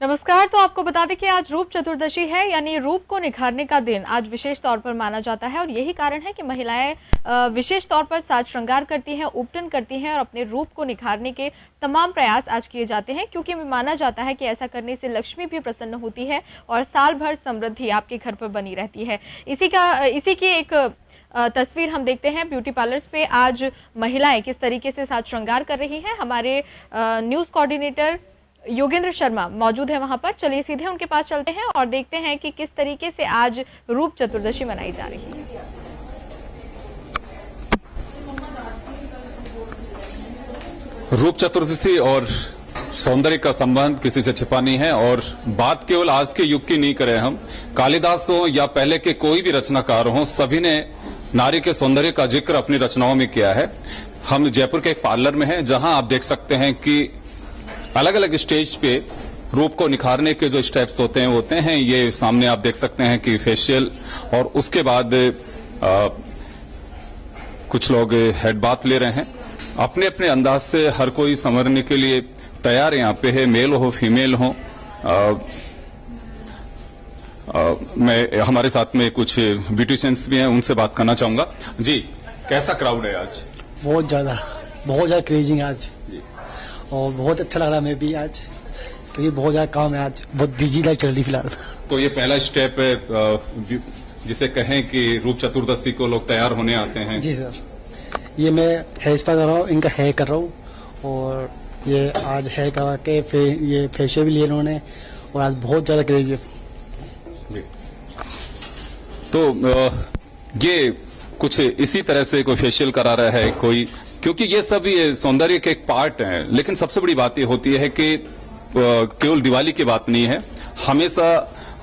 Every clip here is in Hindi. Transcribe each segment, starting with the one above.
नमस्कार। तो आपको बता दें कि आज रूप चतुर्दशी है, यानी रूप को निखारने का दिन आज विशेष तौर पर माना जाता है और यही कारण है कि महिलाएं विशेष तौर पर साज श्रृंगार करती हैं, उपटन करती हैं और अपने रूप को निखारने के तमाम प्रयास आज किए जाते हैं, क्योंकि माना जाता है कि ऐसा करने से लक्ष्मी भी प्रसन्न होती है और साल भर समृद्धि आपके घर पर बनी रहती है। इसी की एक तस्वीर हम देखते हैं। ब्यूटी पार्लर्स पे आज महिलाएं किस तरीके से साज श्रृंगार कर रही हैं। हमारे न्यूज कोऑर्डिनेटर योगेंद्र शर्मा मौजूद है वहां पर। चलिए सीधे उनके पास चलते हैं और देखते हैं कि किस तरीके से आज रूप चतुर्दशी मनाई जा रही है। रूप चतुर्दशी और सौंदर्य का संबंध किसी से छिपा नहीं है और बात केवल आज के युग की नहीं करें हम, कालिदास हो या पहले के कोई भी रचनाकार हो, सभी ने नारी के सौंदर्य का जिक्र अपनी रचनाओं में किया है। हम जयपुर के एक पार्लर में हैं जहां आप देख सकते हैं कि अलग अलग स्टेज पे रूप को निखारने के जो स्टेप्स होते हैं। ये सामने आप देख सकते हैं कि फेशियल और उसके बाद कुछ लोग हेड बाथ ले रहे हैं। अपने अपने अंदाज से हर कोई संवरने के लिए तैयार यहाँ पे है, मेल हो फीमेल हो। मैं हमारे साथ में कुछ ब्यूटिशियंस भी हैं, उनसे बात करना चाहूंगा। जी, कैसा क्राउड है आज? बहुत ज्यादा क्रेजिंग आज जी। और बहुत अच्छा लग रहा है मैं भी आज, क्योंकि बहुत ज्यादा काम है आज, बहुत बिजी लाइफ चल रही फिलहाल। तो ये पहला स्टेप है जिसे कहें कि रूप चतुर्दशी को लोग तैयार होने आते हैं। जी सर, ये मैं हेयर स्पा कर रहा हूँ, इनका हेयर कर रहा हूँ और ये आज हेयर करवा के ये फेशियल भी लिए इन्होंने और आज बहुत ज्यादा क्रेज है जी। तो ये कुछ इसी तरह से कोई फेशियल करा रहा है कोई, क्योंकि ये सब ये सौंदर्य के एक पार्ट हैं। लेकिन सबसे बड़ी बात ये होती है कि केवल दिवाली की बात नहीं है, हमेशा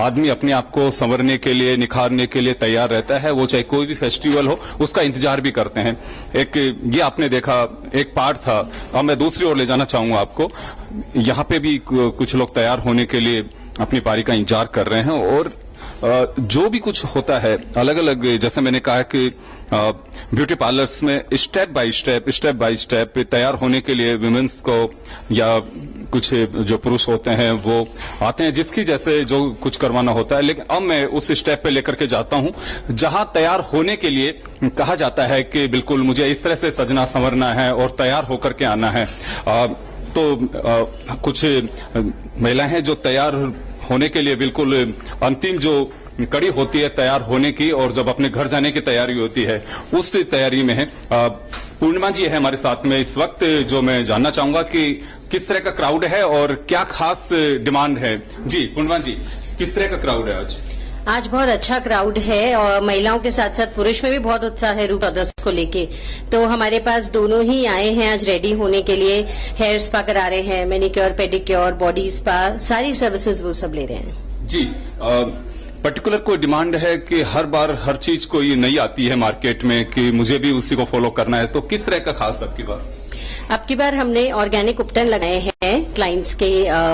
आदमी अपने आप को संवरने के लिए, निखारने के लिए तैयार रहता है। वो चाहे कोई भी फेस्टिवल हो, उसका इंतजार भी करते हैं। एक ये आपने देखा एक पार्ट था। अब मैं दूसरी ओर ले जाना चाहूंगा आपको। यहाँ पे भी कुछ लोग तैयार होने के लिए अपनी पारी का इंतजार कर रहे हैं और जो भी कुछ होता है अलग अलग, जैसे मैंने कहा कि ब्यूटी पार्लर्स में स्टेप बाय स्टेप तैयार होने के लिए विमेंस को या कुछ जो पुरुष होते हैं वो आते हैं, जिसकी जैसे जो कुछ करवाना होता है। लेकिन अब मैं उस स्टेप पे लेकर के जाता हूं जहां तैयार होने के लिए कहा जाता है कि बिल्कुल मुझे इस तरह से सजना संवरना है और तैयार होकर के आना है। कुछ महिलाएं हैं जो तैयार होने के लिए बिल्कुल अंतिम जो कड़ी होती है तैयार होने की, और जब अपने घर जाने की तैयारी होती है उस तैयारी में है। पूर्णिमा जी है हमारे साथ में इस वक्त, जो मैं जानना चाहूंगा कि किस तरह का क्राउड है और क्या खास डिमांड है। जी पूर्णिमा जी, किस तरह का क्राउड है आज? आज बहुत अच्छा क्राउड है और महिलाओं के साथ साथ पुरुष में भी बहुत उत्साह है रूप चतुर्दशी को लेके। तो हमारे पास दोनों ही आए हैं आज रेडी होने के लिए। हेयर स्पा करा रहे हैं, मैनिक्योर पेडिक्योर, बॉडी स्पा, सारी सर्विसेज वो सब ले रहे हैं जी। पर्टिकुलर कोई डिमांड है कि हर बार हर चीज कोई नई आती है मार्केट में कि मुझे भी उसी को फॉलो करना है, तो किस तरह का खास आपकी बात? आपकी बार हमने ऑर्गेनिक उपटन लगाए हैं क्लाइंट्स के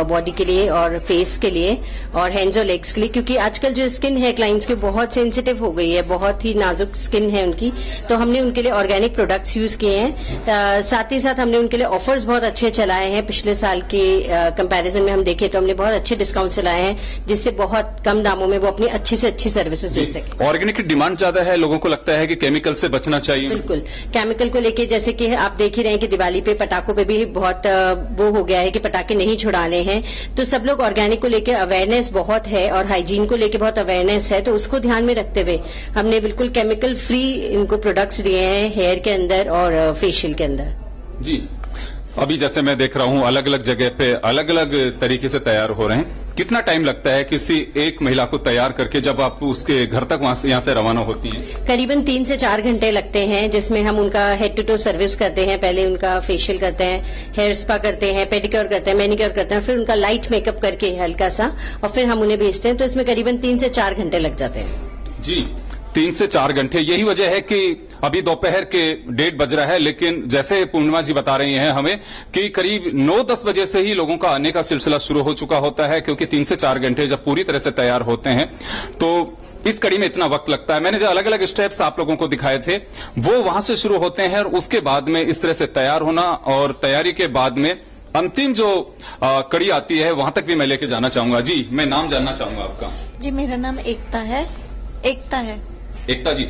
बॉडी के लिए और फेस के लिए और हैंड्स और लेग्स के लिए, क्योंकि आजकल जो स्किन है क्लाइंट्स की बहुत सेंसिटिव हो गई है, बहुत ही नाजुक स्किन है उनकी। तो हमने उनके लिए ऑर्गेनिक प्रोडक्ट्स यूज किए हैं। साथ ही साथ हमने उनके लिए ऑफर्स बहुत अच्छे चलाए हैं। पिछले साल के कंपैरिजन में हम देखें तो हमने बहुत अच्छे डिस्काउंट चलाए हैं, जिससे बहुत कम दामों में वो अपनी अच्छी से अच्छी सर्विसेज दे सके। ऑर्गेनिक की डिमांड ज्यादा है, लोगों को लगता है कि केमिकल से बचना चाहिए। बिल्कुल, केमिकल को लेके जैसे कि आप देख ही रहे हैं कि दिवाली पे पटाखों पे भी बहुत वो हो गया है कि पटाखे नहीं छुड़ाने हैं। तो सब लोग ऑर्गेनिक को लेके अवेयरनेस बहुत है और हाइजीन को लेके बहुत अवेयरनेस है, तो उसको ध्यान में रखते हुए हमने बिल्कुल केमिकल फ्री इनको प्रोडक्ट्स दिए हैं हेयर के अंदर और फेशियल के अंदर जी। अभी जैसे मैं देख रहा हूं अलग अलग जगह पे अलग अलग तरीके से तैयार हो रहे हैं। कितना टाइम लगता है किसी एक महिला को तैयार करके जब आप उसके घर तक यहाँ से रवाना होती हैं? करीबन 3 से 4 घंटे लगते हैं, जिसमें हम उनका हेड टू टो सर्विस करते हैं। पहले उनका फेशियल करते हैं, हेयर स्पा करते हैं, पेडिक्योर करते हैं, मैनिक्योर करते हैं, फिर उनका लाइट मेकअप करके हल्का सा, और फिर हम उन्हें भेजते हैं। तो इसमें करीबन 3 से 4 घंटे लग जाते हैं जी। 3 से 4 घंटे। यही वजह है कि अभी दोपहर के 1:30 बज रहा है, लेकिन जैसे पूर्णिमा जी बता रही हैं हमें कि करीब 9-10 बजे से ही लोगों का आने का सिलसिला शुरू हो चुका होता है, क्योंकि 3 से 4 घंटे जब पूरी तरह से तैयार होते हैं तो इस कड़ी में इतना वक्त लगता है। मैंने जो अलग अलग स्टेप्स आप लोगों को दिखाए थे वो वहां से शुरू होते हैं और उसके बाद में इस तरह से तैयार होना, और तैयारी के बाद में अंतिम जो कड़ी आती है वहां तक भी मैं लेके जाना चाहूंगा। जी, मैं नाम जानना चाहूंगा आपका। जी, मेरा नाम एकता है। एकता जी,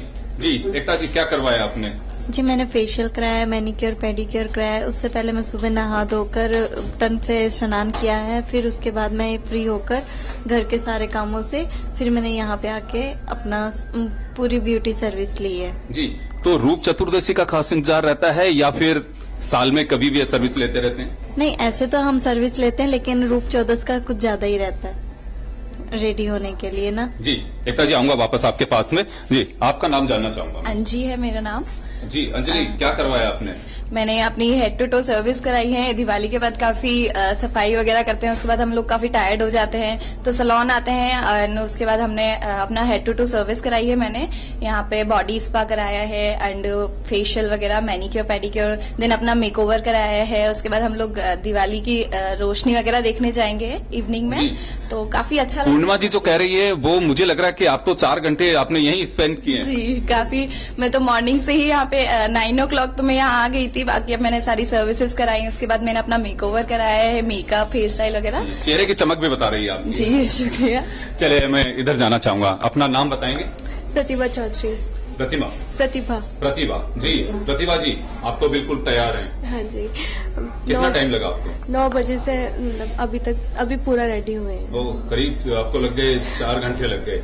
एकता जी, क्या करवाया आपने? जी, मैंने फेशियल कराया, मैनिक्योर पेडिक्योर कराया। उससे पहले मैं सुबह नहा धोकर उपटन से स्नान किया है, फिर उसके बाद मैं फ्री होकर घर के सारे कामों से फिर मैंने यहाँ पे आके अपना पूरी ब्यूटी सर्विस ली है। जी, तो रूप चतुर्दशी का खास इंतजार रहता है या फिर साल में कभी भी ये सर्विस लेते रहते हैं? नहीं, ऐसे तो हम सर्विस लेते हैं, लेकिन रूप चौदस का कुछ ज्यादा ही रहता है रेडी होने के लिए ना। जी, एकता जी, आऊंगा वापस आपके पास में। जी, आपका नाम जानना चाहूंगा। अंजी है मेरा नाम। जी, अंजलि, क्या करवाया आपने? मैंने अपनी हेड टू टो सर्विस कराई है। दिवाली के बाद काफी सफाई वगैरह करते हैं, उसके बाद हम लोग काफी टायर्ड हो जाते हैं तो सैलून आते हैं, और उसके बाद हमने अपना हेड टू टो सर्विस कराई है। मैंने यहाँ पे बॉडी स्पा कराया है एंड फेशियल वगैरह, मैनिक्योर पेडिक्योर, देन अपना मेकओवर कराया है। उसके बाद हम लोग दिवाली की रोशनी वगैरह देखने जाएंगे इवनिंग में, तो काफी अच्छा। पूर्णिमा जी जो कह रही है वो मुझे लग रहा है कि आप तो 4 घंटे आपने यहीं स्पेंड किए हैं। जी, काफी। मैं तो मॉर्निंग से ही यहाँ पे 9 o'clock तो मैं यहाँ आ गई थी। बाकी अब मैंने सारी सर्विसेज कराई, उसके बाद मैंने अपना मेकओवर कराया है, मेकअप, हेयर स्टाइल वगैरह। चेहरे की चमक भी बता रही है आपकी। जी, शुक्रिया। चलिए, मैं इधर जाना चाहूंगा। अपना नाम बताएंगे? प्रतिभा चौधरी। प्रतिभा जी, प्रतिभा जी, आप तो बिल्कुल तैयार हैं। हाँ जी। कितना टाइम लगा आपको? 9 बजे से अभी पूरा रेडी हुए हैं। वो करीब आपको लग गए 4 घंटे लग गए।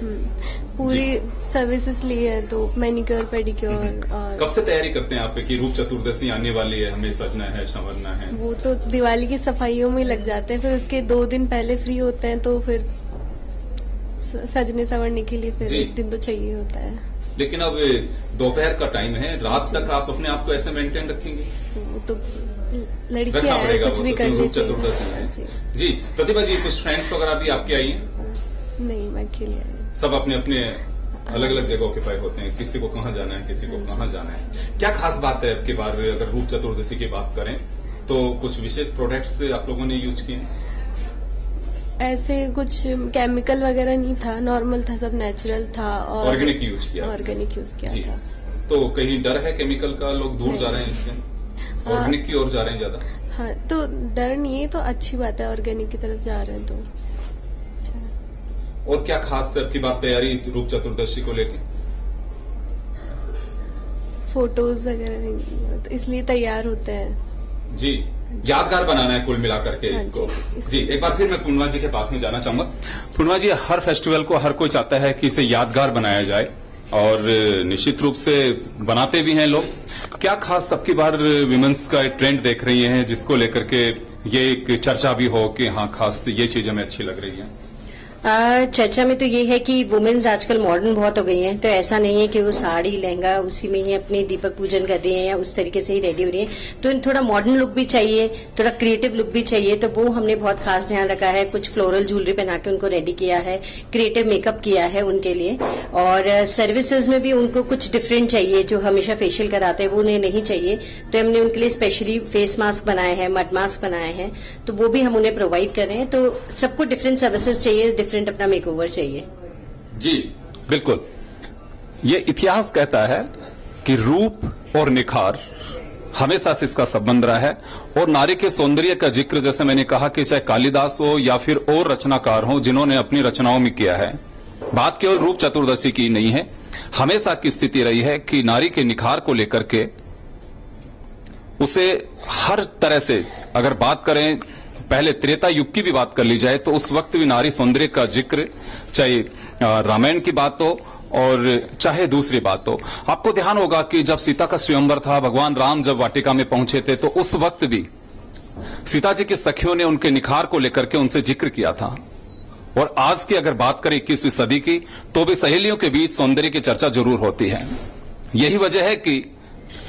पूरी सर्विसेज ली है, तो मैनिक्योर पेडिक्योर। और कब से तैयारी करते हैं आप कि रूप चतुर्दशी आने वाली है, हमें सजना है, संवरना है? वो तो दिवाली की सफाइयों में लग जाते हैं, फिर उसके 2 दिन पहले फ्री होते हैं, तो फिर सजने संवरने के लिए फिर 1 दिन तो चाहिए होता है। लेकिन अब दोपहर का टाइम है, रात तक आप अपने आप को ऐसे मेंटेन रखेंगे? वो तो लड़कियां हैं, कुछ भी कर लेती हैं। जी, प्रतिभा जी, कुछ फ्रेंड्स वगैरह भी आपके आई हैं? नहीं, मैं अकेले आई। सब अपने अपने अलग अलग जगह ऑक्यूपाई होते हैं, किसी को कहाँ जाना है, किसी को कहाँ जाना है। क्या खास बात है आपकी बार अगर रूप चतुर्दशी की बात करें तो कुछ विशेष प्रोडक्ट्स आप लोगों ने यूज किए? ऐसे कुछ केमिकल वगैरह नहीं था, नॉर्मल था, सब नेचुरल था और ऑर्गेनिक यूज किया था। तो कहीं डर है केमिकल का, लोग दूर जा रहे हैं इससे? ऑर्गेनिक की ओर जा रहे हैं ज्यादा? हाँ, तो डर नहीं है, तो अच्छी बात है, ऑर्गेनिक की तरफ जा रहे हैं तो अच्छा। और क्या खास आपकी बात तैयारी रूप चतुर्दशी को लेकर? फोटोज वगैरह, तो इसलिए तैयार होते हैं। जी, यादगार बनाना है कुल मिलाकर के इसको। जी, एक बार फिर मैं पूर्णिमा जी के पास में जाना चाहूंगा। पूर्णिमा जी, हर फेस्टिवल को हर कोई चाहता है कि इसे यादगार बनाया जाए और निश्चित रूप से बनाते भी हैं लोग। क्या खास सबकी बार विमेंस का ट्रेंड देख रही हैं जिसको लेकर के ये एक चर्चा भी हो कि हाँ, खास ये चीज हमें अच्छी लग रही है? चर्चा में तो ये है कि वुमेन्स आजकल मॉडर्न बहुत हो गई हैं, तो ऐसा नहीं है कि वो साड़ी लहंगा उसी में ही अपनी दीपक पूजन कर रही हैं या उस तरीके से ही रेडी हो रही हैं। तो थोड़ा मॉडर्न लुक भी चाहिए, थोड़ा क्रिएटिव लुक भी चाहिए, तो वो हमने बहुत खास ध्यान रखा है। कुछ फ्लोरल ज्वेलरी पहना के उनको रेडी किया है, क्रिएटिव मेकअप किया है उनके लिए, और सर्विसेज में भी उनको कुछ डिफरेंट चाहिए। जो हमेशा फेशियल कराते हैं वो उन्हें नहीं चाहिए, तो हमने उनके लिए स्पेशली फेस मास्क बनाए हैं, मड मास्क बनाए हैं, तो वो भी हम उन्हें प्रोवाइड कर रहे हैं। तो सबको डिफरेंट सर्विसेज चाहिए, डिफरेंट अपना मेकओवर चाहिए। जी, बिल्कुल। ये इतिहास कहता है कि रूप और निखार हमेशा से इसका संबंध रहा है, और नारी के सौंदर्य का जिक्र, जैसे मैंने कहा कि चाहे कालिदास हो या फिर और रचनाकार हो जिन्होंने अपनी रचनाओं में किया है, बात केवल रूप चतुर्दशी की नहीं है, हमेशा की स्थिति रही है कि नारी के निखार को लेकर के उसे हर तरह से, अगर बात करें पहले त्रेता युग की भी बात कर ली जाए तो उस वक्त भी नारी सौंदर्य का जिक्र, चाहे रामायण की बात हो और चाहे दूसरी बात हो। आपको ध्यान होगा कि जब सीता का स्वयंवर था, भगवान राम जब वाटिका में पहुंचे थे, तो उस वक्त भी सीता जी के सखियों ने उनके निखार को लेकर के उनसे जिक्र किया था। और आज की अगर बात करें 21वीं सदी की, तो भी सहेलियों के बीच सौंदर्य की चर्चा जरूर होती है। यही वजह है कि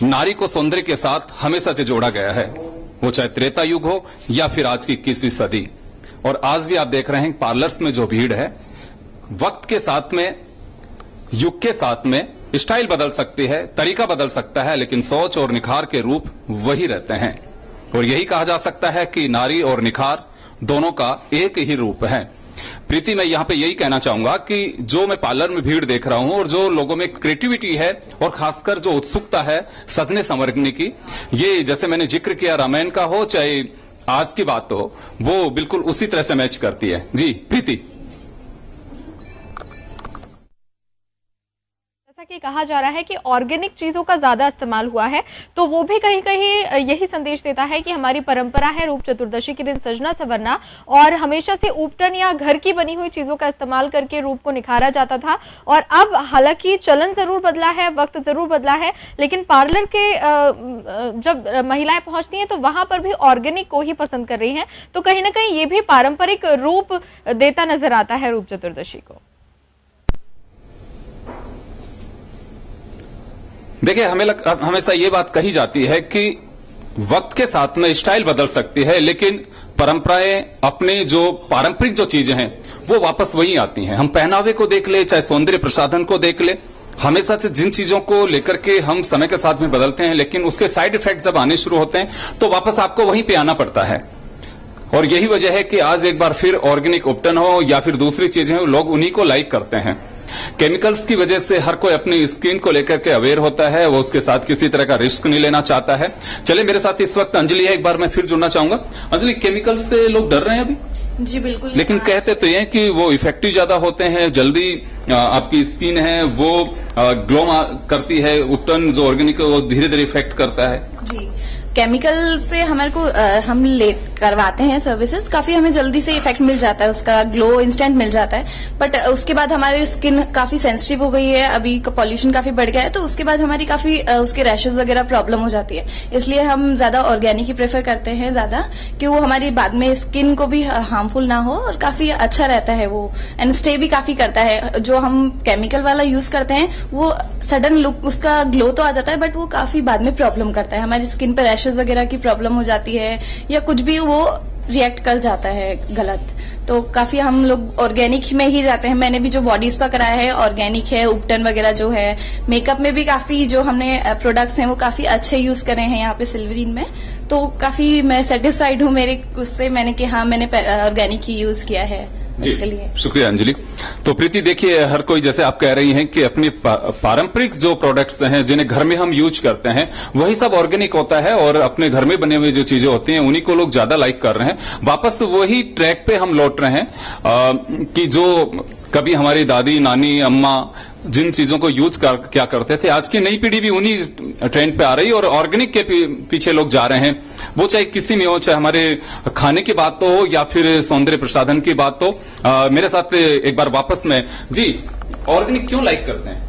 नारी को सौंदर्य के साथ हमेशा से जोड़ा गया है, वो चाहे त्रेता युग हो या फिर आज की 21वीं सदी। और आज भी आप देख रहे हैं पार्लर्स में जो भीड़ है, वक्त के साथ में, युग के साथ में स्टाइल बदल सकती है, तरीका बदल सकता है, लेकिन सोच और निखार के रूप वही रहते हैं। और यही कहा जा सकता है कि नारी और निखार दोनों का एक ही रूप है। प्रीति, मैं यहां पे यही कहना चाहूंगा कि जो मैं पार्लर में भीड़ देख रहा हूं और जो लोगों में क्रिएटिविटी है और खासकर जो उत्सुकता है सजने संवरने की, ये जैसे मैंने जिक्र किया रामायण का हो, चाहे आज की बात हो वो बिल्कुल उसी तरह से मैच करती है। जी प्रीति। कि कहा जा रहा है कि ऑर्गेनिक चीजों का ज्यादा इस्तेमाल हुआ है, तो वो भी कहीं कहीं यही संदेश देता है कि हमारी परंपरा है रूप चतुर्दशी के दिन सजना संवरना, और हमेशा से उपटन या घर की बनी हुई चीजों का इस्तेमाल करके रूप को निखारा जाता था। और अब हालांकि चलन जरूर बदला है, वक्त जरूर बदला है, लेकिन पार्लर के जब महिलाएं पहुंचती हैं तो वहां पर भी ऑर्गेनिक को ही पसंद कर रही हैं। तो कहीं ना कहीं ये भी पारंपरिक रूप देता नजर आता है रूप चतुर्दशी को। देखिए, हमेशा ये बात कही जाती है कि वक्त के साथ में स्टाइल बदल सकती है, लेकिन परंपराएं, अपने जो पारंपरिक जो चीजें हैं वो वापस वही आती हैं। हम पहनावे को देख ले, चाहे सौंदर्य प्रसाधन को देख ले, हमेशा से जिन चीजों को लेकर के हम समय के साथ में बदलते हैं, लेकिन उसके साइड इफेक्ट जब आने शुरू होते हैं तो वापस आपको वहीं पे आना पड़ता है। और यही वजह है कि आज एक बार फिर ऑर्गेनिक उपटन हो या फिर दूसरी चीजें हो, लोग उन्हीं को लाइक करते हैं। केमिकल्स की वजह से हर कोई अपनी स्किन को लेकर के अवेयर होता है, वो उसके साथ किसी तरह का रिस्क नहीं लेना चाहता है। चलिए, मेरे साथ इस वक्त अंजलि है, एक बार मैं फिर जुड़ना चाहूंगा। अंजलि, केमिकल्स से लोग डर रहे हैं अभी? जी बिल्कुल, लेकिन कहते तो ये कि वो इफेक्टिव ज्यादा होते हैं, जल्दी आपकी स्किन है वो ग्लो करती है, उपटन जो ऑर्गेनिक है वो धीरे धीरे इफेक्ट करता है। जी, केमिकल से हमारे को हम करवाते हैं सर्विसेज, काफी हमें जल्दी से इफेक्ट मिल जाता है, उसका ग्लो इंस्टेंट मिल जाता है। बट उसके बाद हमारी स्किन काफी सेंसिटिव हो गई है, अभी पॉल्यूशन काफी बढ़ गया है, तो उसके बाद हमारी काफी उसके रैशेज वगैरह प्रॉब्लम हो जाती है। इसलिए हम ज्यादा ऑर्गेनिक ही प्रेफर करते हैं ज्यादा, कि वो हमारी बाद में स्किन को भी हार्मफुल ना हो और काफी अच्छा रहता है वो, एंड स्टे भी काफी करता है। जो हम केमिकल वाला यूज करते हैं वो सडन लुक उसका ग्लो तो आ जाता है, बट वो काफी बाद में प्रॉब्लम करता है, हमारी स्किन पर रैशेज वगैरह की प्रॉब्लम हो जाती है, या कुछ भी वो रिएक्ट कर जाता है गलत। तो काफी हम लोग ऑर्गेनिक में ही जाते हैं। मैंने भी जो बॉडी स्पा कराया है ऑर्गेनिक है, उपटन वगैरह जो है, मेकअप में भी काफी जो हमने प्रोडक्ट्स हैं वो काफी अच्छे यूज करे हैं यहाँ पे सिल्वरीन में। तो काफी मैं सेटिस्फाइड हूँ मेरे उससे, मैंने कि हाँ मैंने ऑर्गेनिक ही यूज किया है इसके लिए। शुक्रिया अंजलि। तो प्रीति, देखिए, हर कोई जैसे आप कह रही हैं कि अपनी पारंपरिक जो प्रोडक्ट्स हैं जिन्हें घर में हम यूज करते हैं वही सब ऑर्गेनिक होता है, और अपने घर में बने हुए जो चीजें होती हैं उन्हीं को लोग ज्यादा लाइक कर रहे हैं। वापस वही ट्रैक पे हम लौट रहे हैं कि जो कभी हमारी दादी, नानी, अम्मा जिन चीजों को यूज क्या करते थे, आज की नई पीढ़ी भी उन्हीं ट्रेंड पे आ रही है और ऑर्गेनिक के पीछे लोग जा रहे हैं। वो चाहे किसी में हो, चाहे हमारे खाने की बात तो हो या फिर सौंदर्य प्रसाधन की बात तो। मेरे साथ एक बार वापस में, जी, ऑर्गेनिक क्यों लाइक करते हैं?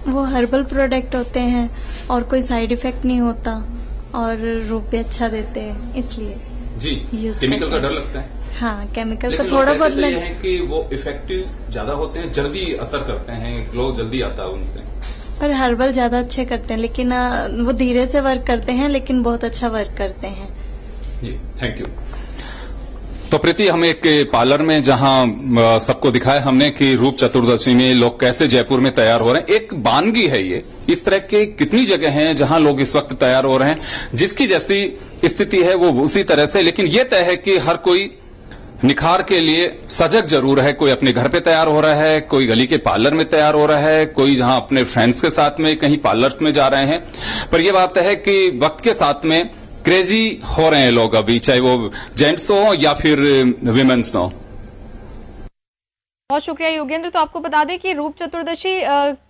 वो हर्बल प्रोडक्ट होते हैं और कोई साइड इफेक्ट नहीं होता और रूप भी अच्छा देते हैं, इसलिए जी। केमिकल का डर लगता है? हाँ, केमिकल का थोड़ा बहुत लगता है कि वो इफेक्टिव ज्यादा होते हैं, जल्दी असर करते हैं, ग्लो जल्दी आता है उनसे। पर हर्बल ज्यादा अच्छे करते हैं, लेकिन वो धीरे से वर्क करते हैं, लेकिन बहुत अच्छा वर्क करते हैं। जी, थैंक यू। तो प्रीति, हम एक पार्लर में जहां सबको दिखाया हमने कि रूप चतुर्दशी में लोग कैसे जयपुर में तैयार हो रहे हैं। एक वानगी है ये, इस तरह के कितनी जगह हैं जहां लोग इस वक्त तैयार हो रहे हैं, जिसकी जैसी स्थिति है वो उसी तरह से। लेकिन ये तय है कि हर कोई निखार के लिए सजग जरूर है। कोई अपने घर पे तैयार हो रहा है, कोई गली के पार्लर में तैयार हो रहा है, कोई जहां अपने फ्रेंड्स के साथ में कहीं पार्लर्स में जा रहे हैं। पर यह बात है कि वक्त के साथ में क्रेजी हो रहे हैं लोग अभी, चाहे वो जेंट्स हो या फिर विमेन्स हो। बहुत शुक्रिया योगेंद्र। तो आपको बता दें कि रूप चतुर्दशी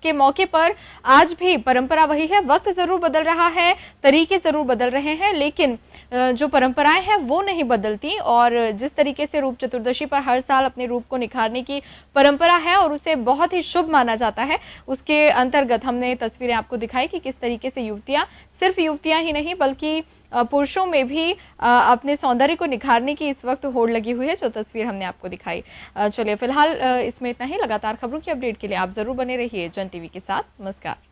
के मौके पर आज भी परंपरा वही है। वक्त जरूर बदल रहा है, तरीके जरूर बदल रहे हैं, लेकिन जो परंपराएं हैं वो नहीं बदलती। और जिस तरीके से रूप चतुर्दशी पर हर साल अपने रूप को निखारने की परंपरा है और उसे बहुत ही शुभ माना जाता है, उसके अंतर्गत हमने तस्वीरें आपको दिखाई कि किस तरीके से युवतियां, सिर्फ युवतियां ही नहीं बल्कि पुरुषों में भी अपने सौंदर्य को निखारने की इस वक्त होड़ लगी हुई है, जो तस्वीर हमने आपको दिखाई। चलिए, फिलहाल इसमें इतना ही। लगातार खबरों की अपडेट के लिए आप जरूर बने रहिए जन टीवी के साथ। नमस्कार।